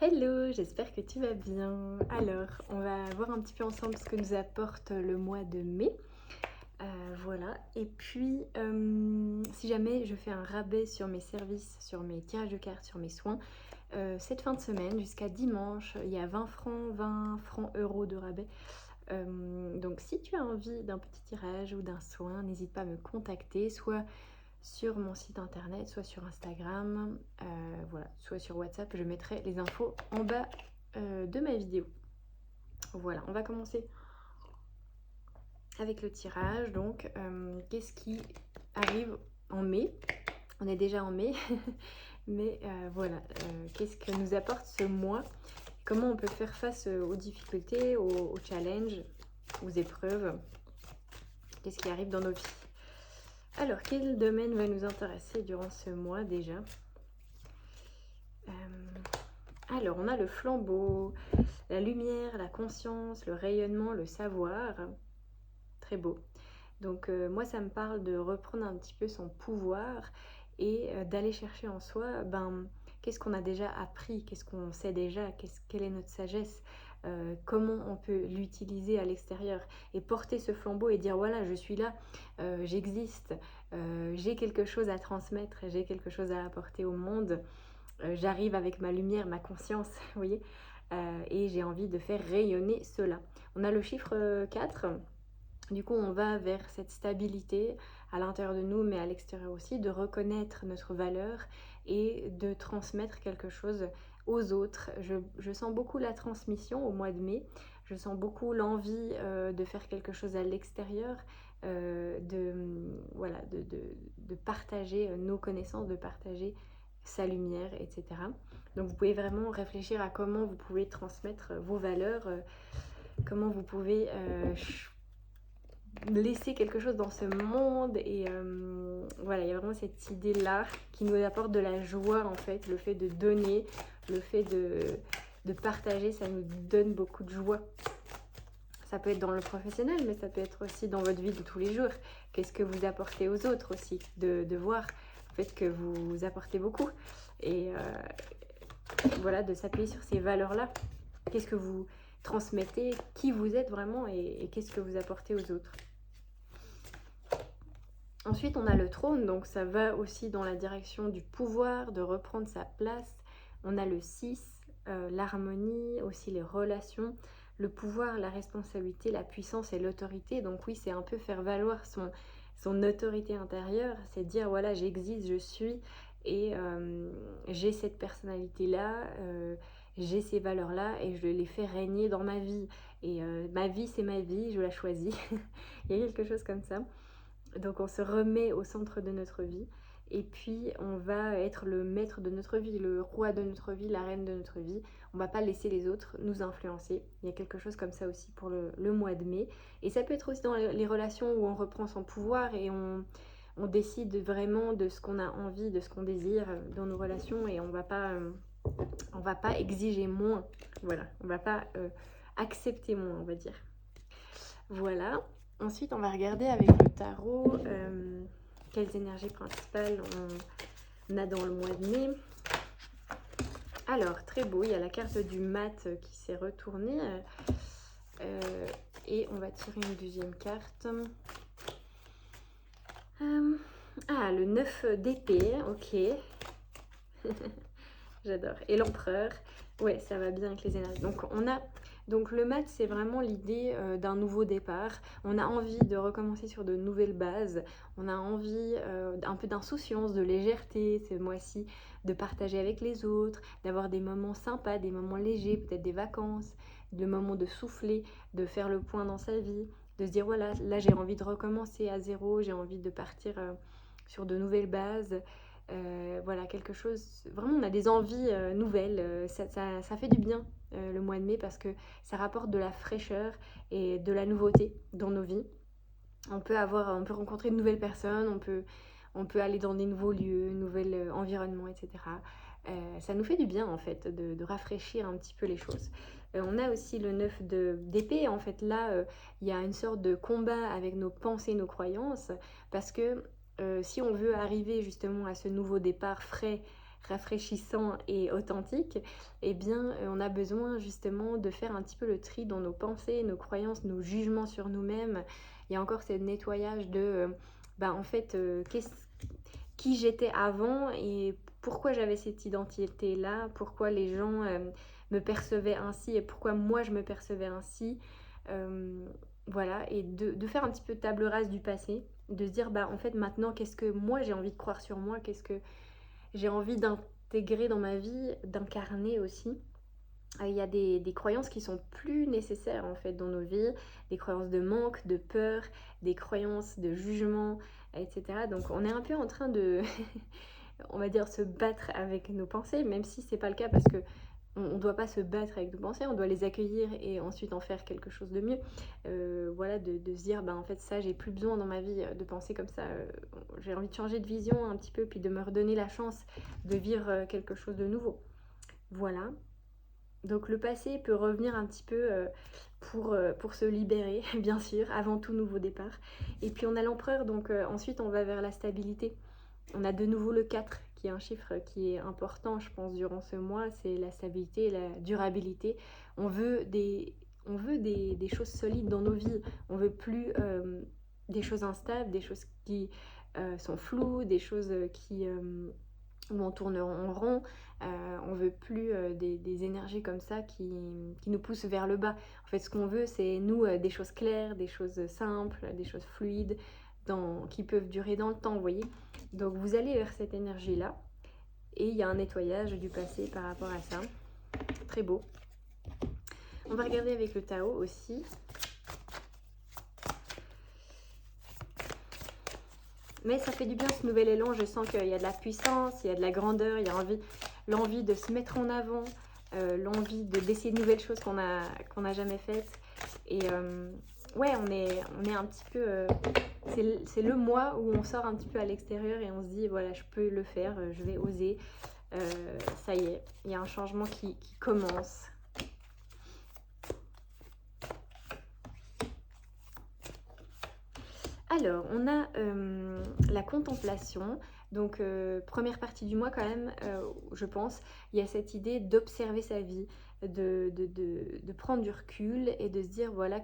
Hello, j'espère que tu vas bien. Alors, on va voir un petit peu ensemble ce que nous apporte le mois de mai. Voilà, et puis si jamais je fais un rabais sur mes services, sur mes tirages de cartes, sur mes soins, cette fin de semaine jusqu'à dimanche, il y a 20 francs euros de rabais. Donc si tu as envie d'un petit tirage ou d'un soin, n'hésite pas à me contacter, soit sur mon site internet, soit sur Instagram, voilà, soit sur WhatsApp. Je mettrai les infos en bas de ma vidéo. Voilà, on va commencer avec le tirage. Donc, qu'est-ce qui arrive en mai? On est déjà en mai, mais voilà, qu'est-ce que nous apporte ce mois? Comment on peut faire face aux difficultés, aux challenges, aux épreuves? Qu'est-ce qui arrive dans nos vies? Alors, quel domaine va nous intéresser durant ce mois déjà? Alors, on a le flambeau, la lumière, la conscience, le rayonnement, le savoir. Très beau. Donc, moi, ça me parle de reprendre un petit peu son pouvoir et d'aller chercher en soi, qu'est-ce qu'on a déjà appris, qu'est-ce qu'on sait déjà, quelle est notre sagesse, comment on peut l'utiliser à l'extérieur et porter ce flambeau et dire voilà, je suis là, j'existe, j'ai quelque chose à transmettre, j'ai quelque chose à apporter au monde. J'arrive avec ma lumière, ma conscience, vous voyez, et j'ai envie de faire rayonner cela. On a le chiffre 4, du coup on va vers cette stabilité à l'intérieur de nous, mais à l'extérieur aussi, de reconnaître notre valeur et de transmettre quelque chose aux autres. Je sens beaucoup la transmission au mois de mai, je sens beaucoup l'envie de faire quelque chose à l'extérieur, voilà, de partager nos connaissances, de partager sa lumière, etc. Donc vous pouvez vraiment réfléchir à comment vous pouvez transmettre vos valeurs, comment vous pouvez laisser quelque chose dans ce monde. Et voilà, il y a vraiment cette idée-là qui nous apporte de la joie en fait, le fait de donner, le fait de partager, ça nous donne beaucoup de joie. Ça peut être dans le professionnel, mais ça peut être aussi dans votre vie de tous les jours. Qu'est-ce que vous apportez aux autres aussi, de voir le fait que vous apportez beaucoup. Et voilà, de s'appuyer sur ces valeurs-là. Qu'est-ce que vous transmettez, qui vous êtes vraiment et qu'est-ce que vous apportez aux autres. Ensuite, on a le trône, donc ça va aussi dans la direction du pouvoir, de reprendre sa place. On a le 6, l'harmonie, aussi les relations, le pouvoir, la responsabilité, la puissance et l'autorité. Donc oui, c'est un peu faire valoir son autorité intérieure, c'est dire voilà, j'existe, je suis, et j'ai cette personnalité-là, j'ai ces valeurs-là et je les fais régner dans ma vie. Et ma vie, c'est ma vie, je la choisis. Il y a quelque chose comme ça. Donc on se remet au centre de notre vie et puis on va être le maître de notre vie, le roi de notre vie, la reine de notre vie. On ne va pas laisser les autres nous influencer. Il y a quelque chose comme ça aussi pour le mois de mai. Et ça peut être aussi dans les relations où on reprend son pouvoir et on décide vraiment de ce qu'on a envie, de ce qu'on désire dans nos relations et on va pas exiger moins. Voilà, on va pas accepter moins, on va dire. Voilà. Ensuite, on va regarder avec le tarot quelles énergies principales on a dans le mois de mai. Alors, très beau, il y a la carte du mat qui s'est retournée. Et on va tirer une deuxième carte. Le 9 d'épée, ok. J'adore. Et l'empereur, ouais, ça va bien avec les énergies. Donc le mat, c'est vraiment l'idée d'un nouveau départ. On a envie de recommencer sur de nouvelles bases. On a envie un peu d'insouciance, de légèreté ce mois-ci, de partager avec les autres, d'avoir des moments sympas, des moments légers, peut-être des vacances, des moments de souffler, de faire le point dans sa vie, de se dire voilà, là j'ai envie de recommencer à zéro, j'ai envie de partir sur de nouvelles bases. Voilà, quelque chose, vraiment on a des envies nouvelles, ça fait du bien le mois de mai parce que ça rapporte de la fraîcheur et de la nouveauté dans nos vies. On peut rencontrer de nouvelles personnes, on peut aller dans des nouveaux lieux, nouveaux environnements, etc. Ça nous fait du bien en fait de rafraîchir un petit peu les choses. On a aussi le 9 d'épée, en fait là il y a une sorte de combat avec nos pensées, nos croyances, parce que si on veut arriver justement à ce nouveau départ frais, rafraîchissant et authentique, eh bien on a besoin justement de faire un petit peu le tri dans nos pensées, nos croyances, nos jugements sur nous-mêmes. Il y a encore ce nettoyage de en fait qui j'étais avant et pourquoi j'avais cette identité-là, pourquoi les gens me percevaient ainsi et pourquoi moi je me percevais ainsi. Voilà, et de faire un petit peu table rase du passé, de se dire en fait maintenant qu'est-ce que moi j'ai envie de croire sur moi, qu'est-ce que j'ai envie d'intégrer dans ma vie, d'incarner aussi. Il y a des croyances qui sont plus nécessaires en fait dans nos vies, des croyances de manque, de peur, des croyances de jugement, etc. Donc on est un peu en train de, on va dire, se battre avec nos pensées, même si c'est pas le cas parce que on ne doit pas se battre avec nos pensées, on doit les accueillir et ensuite en faire quelque chose de mieux. Voilà, de se dire, en fait, ça, j'ai plus besoin dans ma vie de penser comme ça. J'ai envie de changer de vision un petit peu, puis de me redonner la chance de vivre quelque chose de nouveau. Voilà. Donc le passé peut revenir un petit peu pour se libérer, bien sûr, avant tout nouveau départ. Et puis on a l'empereur, donc ensuite on va vers la stabilité. On a de nouveau le 4, qui est un chiffre qui est important, je pense, durant ce mois. C'est la stabilité et la durabilité. On veut des choses solides dans nos vies. On veut plus des choses instables, des choses qui sont floues, des choses où on tourne en rond. On veut plus des énergies comme ça qui nous poussent vers le bas. En fait, ce qu'on veut, c'est nous des choses claires, des choses simples, des choses fluides, qui peuvent durer dans le temps, vous voyez. Donc vous allez vers cette énergie-là. Et il y a un nettoyage du passé par rapport à ça. Très beau. On va regarder avec le Tao aussi. Mais ça fait du bien ce nouvel élan, je sens qu'il y a de la puissance, il y a de la grandeur, il y a l'envie de se mettre en avant, l'envie d'essayer de nouvelles choses qu'on n'a jamais faites. Et ouais, on est un petit peu... c'est le mois où on sort un petit peu à l'extérieur et on se dit, voilà, je peux le faire, je vais oser. Ça y est, il y a un changement qui commence. Alors, on a la contemplation. Donc, première partie du mois quand même, je pense, il y a cette idée d'observer sa vie, de prendre du recul et de se dire, voilà,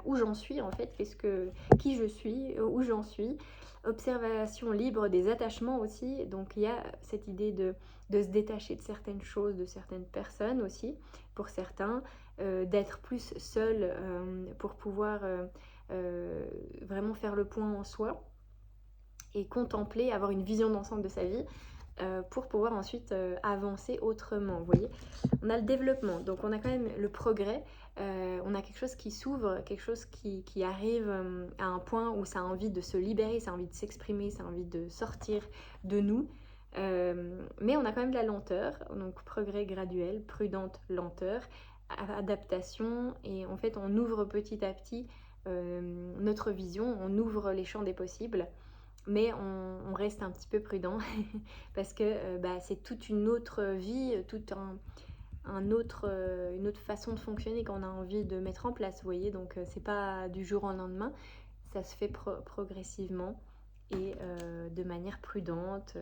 où j'en suis en fait, qui je suis, où j'en suis. Observation libre des attachements aussi. Donc, il y a cette idée de se détacher de certaines choses, de certaines personnes aussi, pour certains, d'être plus seul pour pouvoir... vraiment faire le point en soi et contempler, avoir une vision d'ensemble de sa vie pour pouvoir ensuite avancer autrement, vous voyez. On a le développement, donc on a quand même le progrès, on a quelque chose qui s'ouvre, quelque chose qui arrive à un point où ça a envie de se libérer, ça a envie de s'exprimer, ça a envie de sortir de nous. Mais on a quand même de la lenteur, donc progrès graduel, prudente lenteur, adaptation, et en fait on ouvre petit à petit notre vision, on ouvre les champs des possibles, mais on reste un petit peu prudent parce que c'est toute une autre vie, une autre façon de fonctionner qu'on a envie de mettre en place, vous voyez. Donc c'est pas du jour au lendemain, ça se fait progressivement et de manière prudente,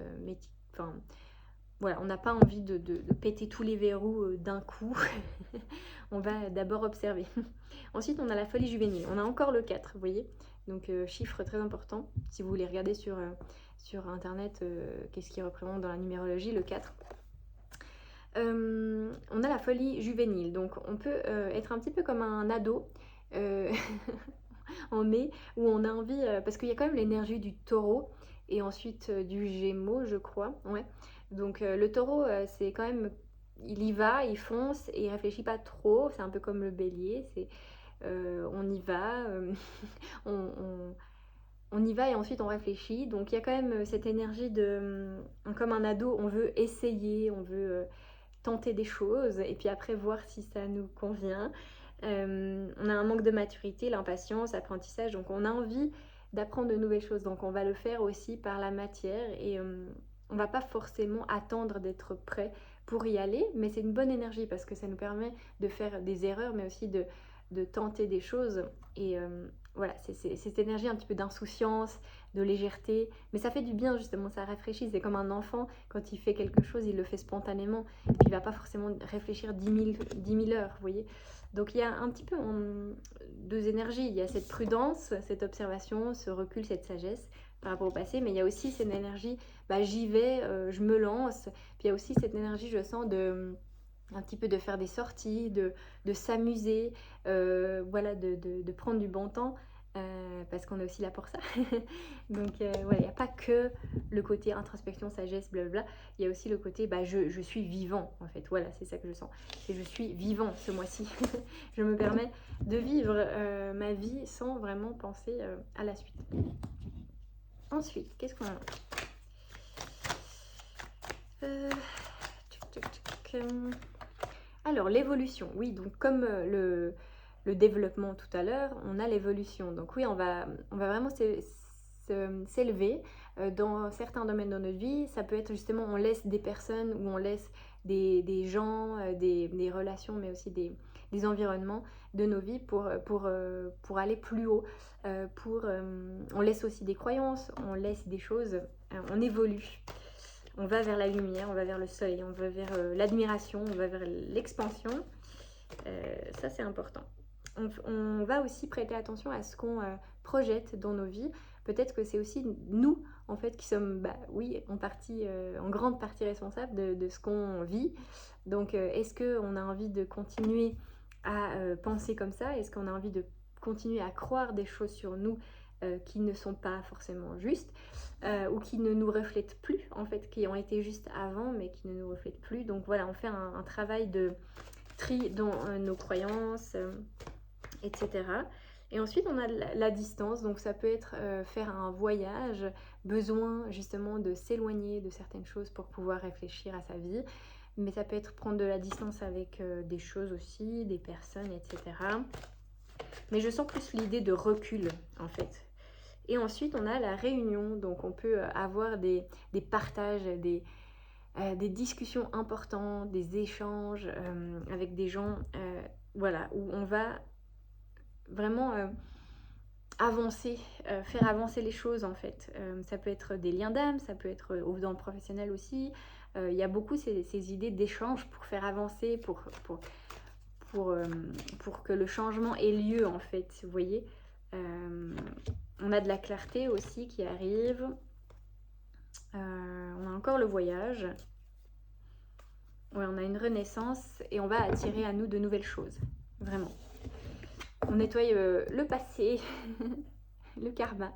voilà, on n'a pas envie de péter tous les verrous d'un coup. On va d'abord observer. Ensuite, on a la folie juvénile. On a encore le 4, vous voyez. Donc, chiffre très important. Si vous voulez regarder sur Internet, qu'est-ce qui représente dans la numérologie, le 4. On a la folie juvénile. Donc, on peut être un petit peu comme un ado en mai, où on a envie... parce qu'il y a quand même l'énergie du taureau et ensuite du gémeaux, je crois. Ouais. Donc, le taureau, c'est quand même... Il y va, il fonce et il réfléchit pas trop. C'est un peu comme le bélier. On y va, on y va et ensuite on réfléchit. Donc il y a quand même cette énergie comme un ado, on veut essayer, on veut tenter des choses et puis après voir si ça nous convient. On a un manque de maturité, l'impatience, l'apprentissage, donc on a envie d'apprendre de nouvelles choses. Donc on va le faire aussi par la matière et on va pas forcément attendre d'être prêt pour y aller, mais c'est une bonne énergie parce que ça nous permet de faire des erreurs, mais aussi de tenter des choses. Et voilà, c'est cette énergie un petit peu d'insouciance, de légèreté. Mais ça fait du bien justement, ça rafraîchit. C'est comme un enfant, quand il fait quelque chose, il le fait spontanément. Et puis il va pas forcément réfléchir 10 000 heures, vous voyez. Donc il y a un petit peu deux énergies. Il y a cette prudence, cette observation, ce recul, cette sagesse par rapport au passé. Mais il y a aussi cette énergie, j'y vais, je me lance. Puis il y a aussi cette énergie, je sens, un petit peu de faire des sorties, de s'amuser, voilà, de prendre du bon temps, parce qu'on est aussi là pour ça. Donc voilà, il n'y a pas que le côté introspection, sagesse, blablabla, il y a aussi le côté je suis vivant en fait, voilà, c'est ça que je sens, c'est je suis vivant ce mois-ci. Je me permets de vivre ma vie sans vraiment penser à la suite. Ensuite, qu'est-ce qu'on a? Alors, l'évolution, oui, donc comme le développement tout à l'heure, on a l'évolution. Donc oui, on va vraiment s'élever dans certains domaines de notre vie. Ça peut être justement, on laisse des personnes ou on laisse des gens, des relations, mais aussi des environnements de nos vies pour aller plus haut. On laisse aussi des croyances, on laisse des choses, on évolue. On va vers la lumière, on va vers le soleil, on va vers l'admiration, on va vers l'expansion. Ça, c'est important. On va aussi prêter attention à ce qu'on projette dans nos vies. Peut-être que c'est aussi nous, en fait, qui sommes, oui, en grande partie responsables de ce qu'on vit. Donc, est-ce qu'on a envie de continuer à penser comme ça? Est-ce qu'on a envie de continuer à croire des choses sur nous qui ne sont pas forcément justes ou qui ne nous reflètent plus, en fait, qui ont été justes avant, mais qui ne nous reflètent plus. Donc voilà, on fait un travail de tri dans nos croyances, etc. Et ensuite, on a la distance, donc ça peut être faire un voyage, besoin justement de s'éloigner de certaines choses pour pouvoir réfléchir à sa vie, mais ça peut être prendre de la distance avec des choses aussi, des personnes, etc. Mais je sens plus l'idée de recul, en fait. Et ensuite, on a la réunion, donc on peut avoir des partages, des discussions importantes, des échanges avec des gens, voilà, où on va vraiment avancer, faire avancer les choses en fait. Ça peut être des liens d'âme, ça peut être dans le professionnel aussi. Il y a beaucoup ces idées d'échange pour faire avancer, pour que le changement ait lieu en fait, vous voyez. On a de la clarté aussi qui arrive. On a encore le voyage. Ouais, on a une renaissance et on va attirer à nous de nouvelles choses. Vraiment. On nettoie le passé, le karma,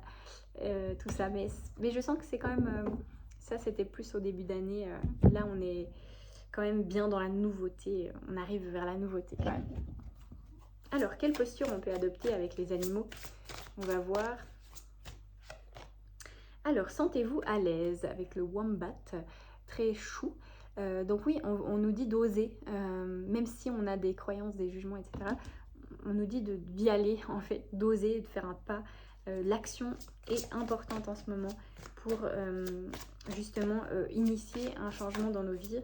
tout ça. Mais je sens que c'est quand même... ça, c'était plus au début d'année. Là, on est quand même bien dans la nouveauté. On arrive vers la nouveauté quand même. Alors, quelle posture on peut adopter avec les animaux? On va voir. Alors, sentez-vous à l'aise avec le wombat, très chou. Donc oui, on nous dit d'oser, même si on a des croyances, des jugements, etc. On nous dit d'y aller, en fait, d'oser, de faire un pas. L'action est importante en ce moment pour justement initier un changement dans nos vies.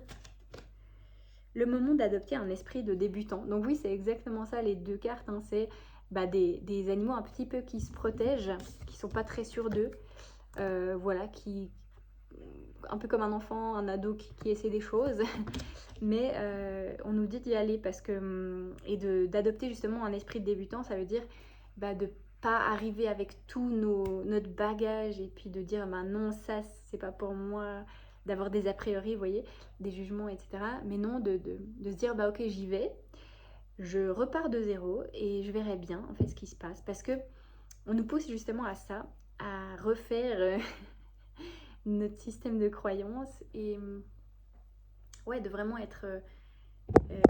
Le moment d'adopter un esprit de débutant. Donc oui, c'est exactement ça, les deux cartes. Hein, c'est des animaux un petit peu qui se protègent, qui sont pas très sûrs d'eux. Voilà, un peu comme un enfant, un ado qui essaie des choses. Mais on nous dit d'y aller parce que et d'adopter justement un esprit de débutant, ça veut dire de pas arriver avec tout notre bagage et puis de dire non, ça c'est pas pour moi, d'avoir des a priori, vous voyez, des jugements, etc. Mais non, de se dire ok, j'y vais, je repars de zéro et je verrai bien en fait ce qui se passe, parce que on nous pousse justement à ça, à refaire notre système de croyances et ouais, de vraiment être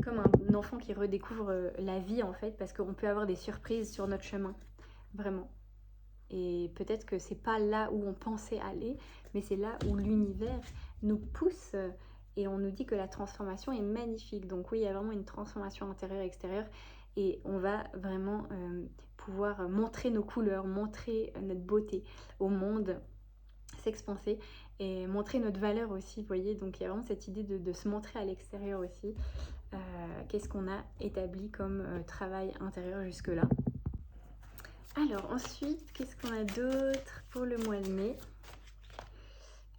comme un enfant qui redécouvre la vie en fait, parce qu'on peut avoir des surprises sur notre chemin, vraiment. Et peut-être que c'est pas là où on pensait aller, mais c'est là où l'univers nous pousse et on nous dit que la transformation est magnifique. Donc oui, il y a vraiment une transformation intérieure et extérieure et on va vraiment pouvoir montrer nos couleurs, montrer notre beauté au monde, s'expanser et montrer notre valeur aussi, vous voyez. Donc il y a vraiment cette idée de se montrer à l'extérieur aussi. Qu'est-ce qu'on a établi comme travail intérieur jusque-là. Alors ensuite, qu'est-ce qu'on a d'autre pour le mois de mai?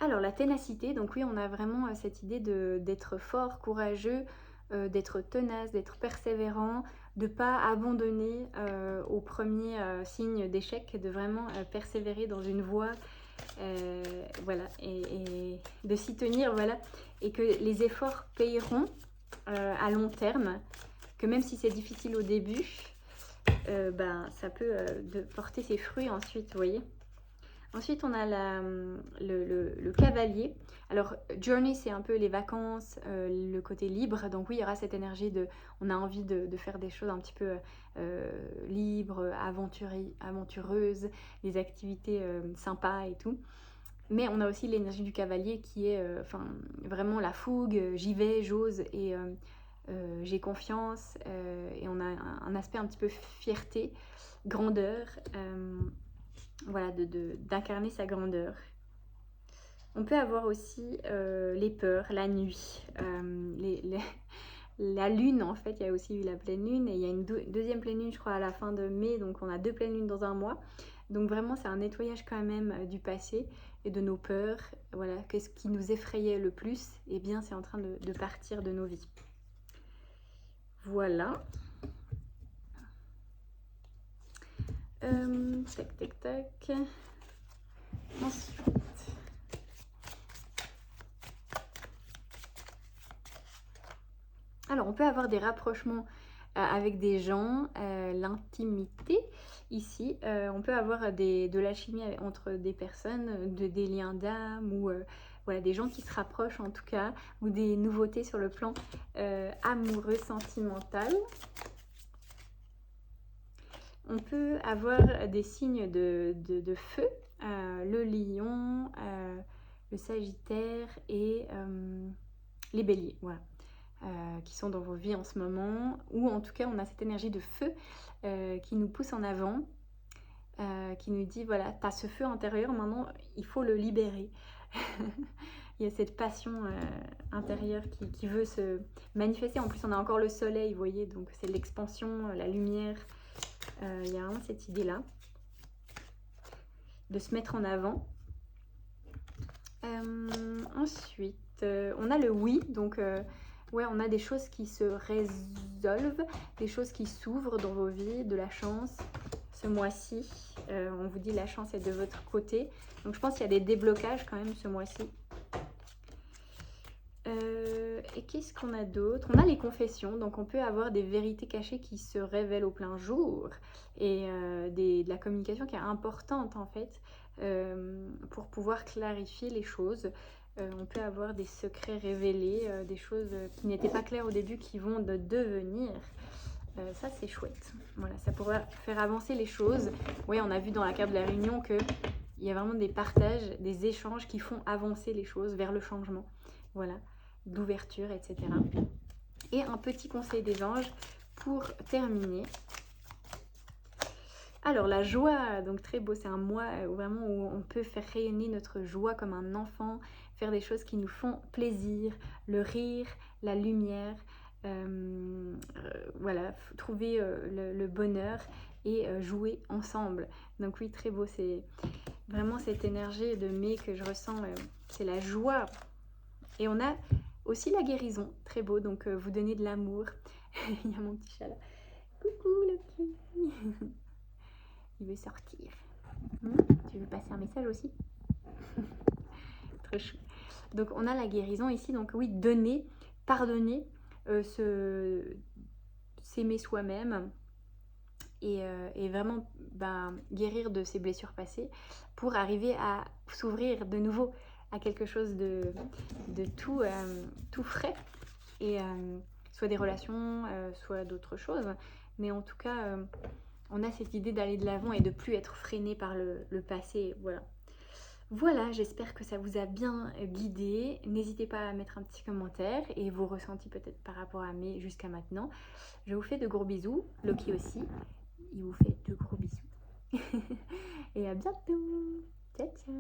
Alors la ténacité, donc oui, on a vraiment cette idée d'être fort, courageux, d'être tenace, d'être persévérant, de ne pas abandonner au premier signe d'échec, de vraiment persévérer dans une voie, voilà, et de s'y tenir, voilà, et que les efforts payeront à long terme, que même si c'est difficile au début, ben, ça peut porter ses fruits ensuite, vous voyez. Ensuite, on a le cavalier. Alors, journey, c'est un peu les vacances, le côté libre. Donc oui, il y aura cette énergie on a envie de faire des choses un petit peu libres, aventureuses, des activités sympas et tout. Mais on a aussi l'énergie du cavalier qui est vraiment la fougue, j'y vais, j'ose et j'ai confiance. Et on a un aspect un petit peu fierté, grandeur. Voilà, d'incarner sa grandeur. On peut avoir aussi les peurs, la nuit, la lune en fait, il y a aussi eu la pleine lune et il y a une deuxième pleine lune je crois à la fin de mai, donc on a 2 pleines lunes dans un mois. Donc vraiment c'est un nettoyage quand même du passé et de nos peurs. Voilà, qu'est-ce qui nous effrayait le plus? Eh bien c'est en train de partir de nos vies. Voilà. Tac tac tac. Ensuite. Alors, on peut avoir des rapprochements avec des gens, l'intimité. Ici, on peut avoir de l'alchimie entre des personnes, des liens d'âme ou voilà, des gens qui se rapprochent en tout cas, ou des nouveautés sur le plan amoureux, sentimental. On peut avoir des signes de feu, le lion, le sagittaire et les béliers. Voilà. Qui sont dans vos vies en ce moment, ou en tout cas on a cette énergie de feu qui nous pousse en avant, qui nous dit voilà, tu as ce feu intérieur, maintenant il faut le libérer. Il y a cette passion intérieure qui veut se manifester. En plus on a encore le soleil, vous voyez, donc c'est l'expansion, la lumière. Il y a vraiment cette idée là de se mettre en avant. Ensuite on a le oui, donc ouais, on a des choses qui se résolvent, des choses qui s'ouvrent dans vos vies, de la chance. Ce mois-ci, on vous dit la chance est de votre côté. Donc je pense qu'il y a des déblocages quand même ce mois-ci. Et qu'est-ce qu'on a d'autre? On a les confessions, donc on peut avoir des vérités cachées qui se révèlent au plein jour et de la communication qui est importante en fait pour pouvoir clarifier les choses. On peut avoir des secrets révélés, des choses qui n'étaient pas claires au début qui vont devenir. Ça c'est chouette. Voilà, ça pourrait faire avancer les choses. Oui, on a vu dans la carte de la réunion qu'il y a vraiment des partages, des échanges qui font avancer les choses vers le changement. Voilà, d'ouverture, etc. Et un petit conseil des anges pour terminer. Alors la joie, donc très beau, c'est un mois vraiment où on peut faire rayonner notre joie comme un enfant, faire des choses qui nous font plaisir, le rire, la lumière, voilà, trouver le bonheur et jouer ensemble. Donc oui, très beau, c'est vraiment cette énergie de mai que je ressens, c'est la joie. Et on a aussi la guérison, très beau, donc vous donnez de l'amour. Il y a mon petit chat là. Coucou le petit. Il veut sortir. Tu veux passer un message aussi? Trop chou. Donc on a la guérison ici, donc oui, donner, pardonner, s'aimer soi-même et vraiment guérir de ses blessures passées pour arriver à s'ouvrir de nouveau à quelque chose de tout, tout frais et soit des relations, soit d'autres choses, mais en tout cas on a cette idée d'aller de l'avant et de plus être freiné par le passé. Voilà. Voilà, j'espère que ça vous a bien guidé. N'hésitez pas à mettre un petit commentaire et vos ressentis peut-être par rapport à mai jusqu'à maintenant. Je vous fais de gros bisous. Loki aussi, il vous fait de gros bisous. Et à bientôt. Ciao, ciao.